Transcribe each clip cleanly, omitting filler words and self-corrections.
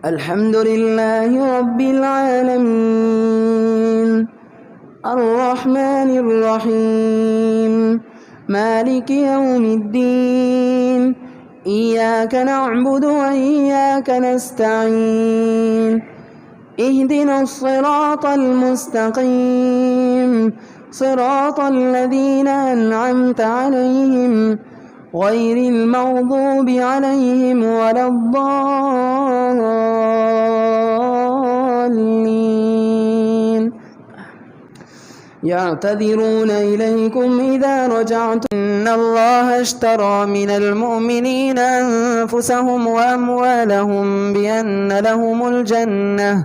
الحمد لله رب العالمين الرحمن الرحيم مالك يوم الدين إياك نعبد وإياك نستعين اهدنا الصراط المستقيم صراط الذين أنعمت عليهم غير المغضوب عليهم ولا الضالين يعتذرون إليكم إذا رجعتم إن الله اشترى من المؤمنين أنفسهم وأموالهم بأن لهم الجنة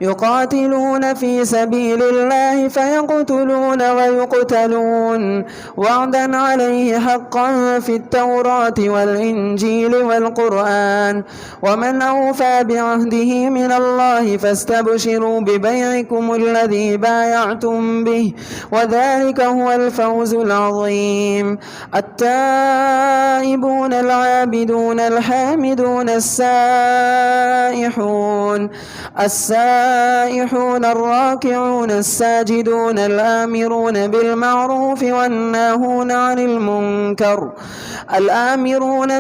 يقاتلون في سبيل الله فيقتلون ويقتلون وعدا عليه حقا في التوراة والإنجيل والقرآن ومن أوفى بعهده من الله فاستبشروا ببيعكم الذي بايعتم به وذلك هو الفوز العظيم التائبون العابدون الحامدون السائحون الراكعون الساجدون الآمرون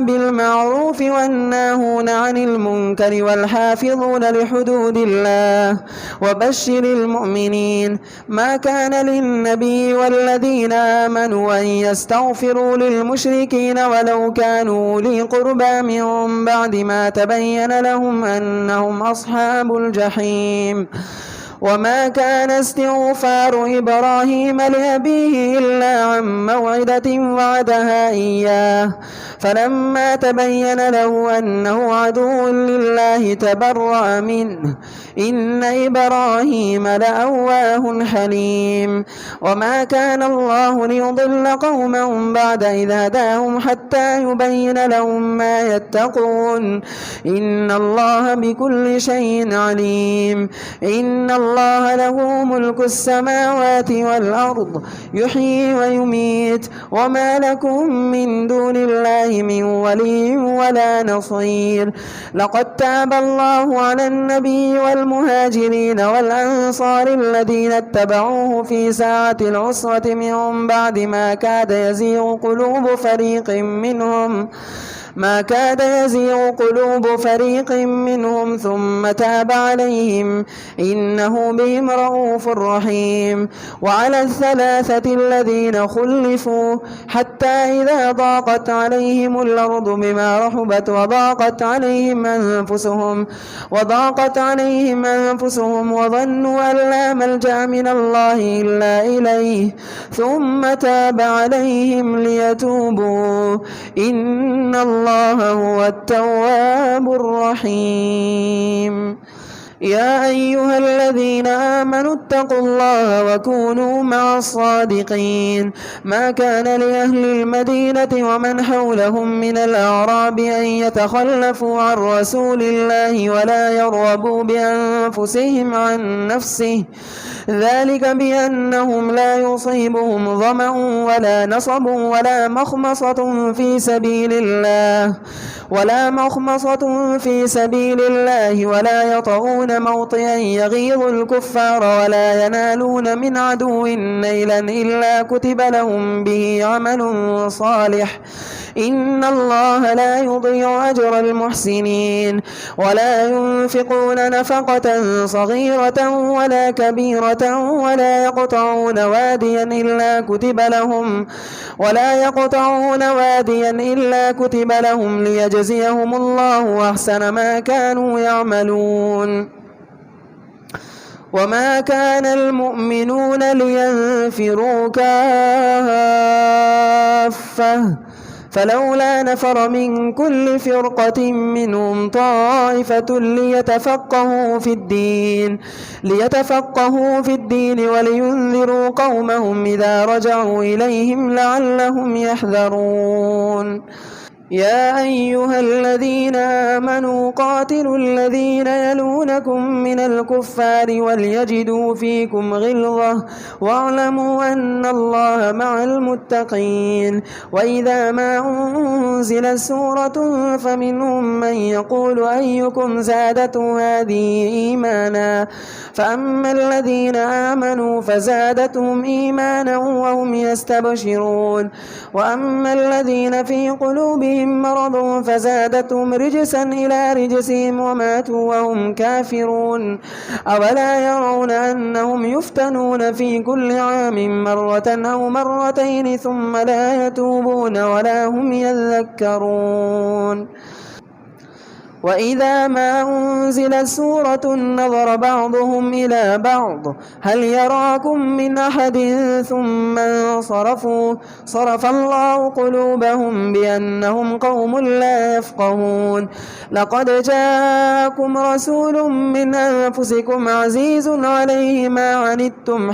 بالمعروف والناهون عن المنكر والحافظون لحدود الله وبشر المؤمنين ما كان للنبي والذين آمنوا أن يستغفروا للمشركين ولو كانوا أولي قربى من بعد ما تبين لهم أنهم أصحاب الجحيم وما كان استغفار إبراهيم لأبيه إلا عن موعدة وعدها إياه فلما تبين له أنه عدو لله تبرأ منه إن إبراهيم لأواه حليم وما كان الله ليضل قوما بعد إذ هداهم حتى يبين لهم ما يتقون إن الله بكل شيء عليم إن الله له ملك السماوات والأرض يحيي ويميت وما لكم من دون الله من ولي ولا نصير لقد تاب الله على النبي والمهاجرين والأنصار الذين اتبعوه في ساعة العسرة من بعد ما كاد يزيغ قلوب فريق منهم ثم تاب عليهم إنه بهم رؤوف رحيم وعلى الثلاثة الذين خلفوا حتى إذا ضاقت عليهم الأرض بما رحبت وضاقت عليهم أنفسهم وظنوا أن لا ملجأ من الله إلا إليه ثم تاب عليهم ليتوبوا إن الله هو التواب الرحيم يا أيها الذين آمنوا اتقوا الله وكونوا مع الصادقين ما كان لأهل المدينة ومن حولهم من الأعراب أن يتخلفوا عن رسول الله ولا يرغبوا بأنفسهم عن نفسه ذلك بأنهم لا يصيبهم ظمأ ولا نصب ولا مخمصة في سبيل الله ولا يطعون موطئا يغيظ الكفار ولا ينالون من عدو نيلا إلا كتب لهم به عمل صالح إن الله لا يضيع أجر المحسنين ولا ينفقون نفقة صغيرة ولا كبيرة ولا يقطعون واديا إلا كتب لهم ليجزيهم الله أحسن ما كانوا يعملون وما كان المؤمنون لينفروا كافة فلولا نفر من كل فرقة منهم طائفة ليتفقهوا في الدين ولينذروا قومهم إذا رجعوا إليهم لعلهم يحذرون يا أيها الذين آمنوا قاتلوا الذين يلونكم من الكفار وليجدوا فيكم غلظة واعلموا أن الله مع المتقين. وإذا ما أنزلت سورة فمنهم من يقول أيكم زادته هذه إيمانا فأما الذين آمنوا فزادتهم إيمانا وهم يستبشرون وأما الذين في قلوبهم مرض فزادتهم رجسا إلى رجسهم وماتوا وهم كافرون. أولا يرون أنهم يفتنون في كل عام مرة أو مرتين ثم لا يتوبون ولا هم يذكرون. وإذا ما أنزلت سورة نظر بعضهم إلى بعض هل يراكم من أحد ثم انصرفوا صرف الله قلوبهم بأنهم قوم لا يفقهون. لقد جاءكم رسول من أنفسكم عزيز عليه ما عنتم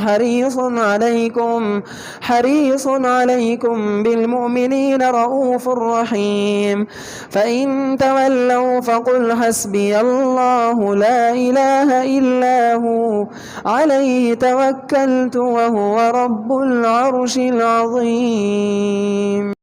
حريص عليكم بالمؤمنين رؤوف رحيم. فإن تولوا فقل حسبي الله لا إله إلا هو عليه توكلت وهو رب العرش العظيم.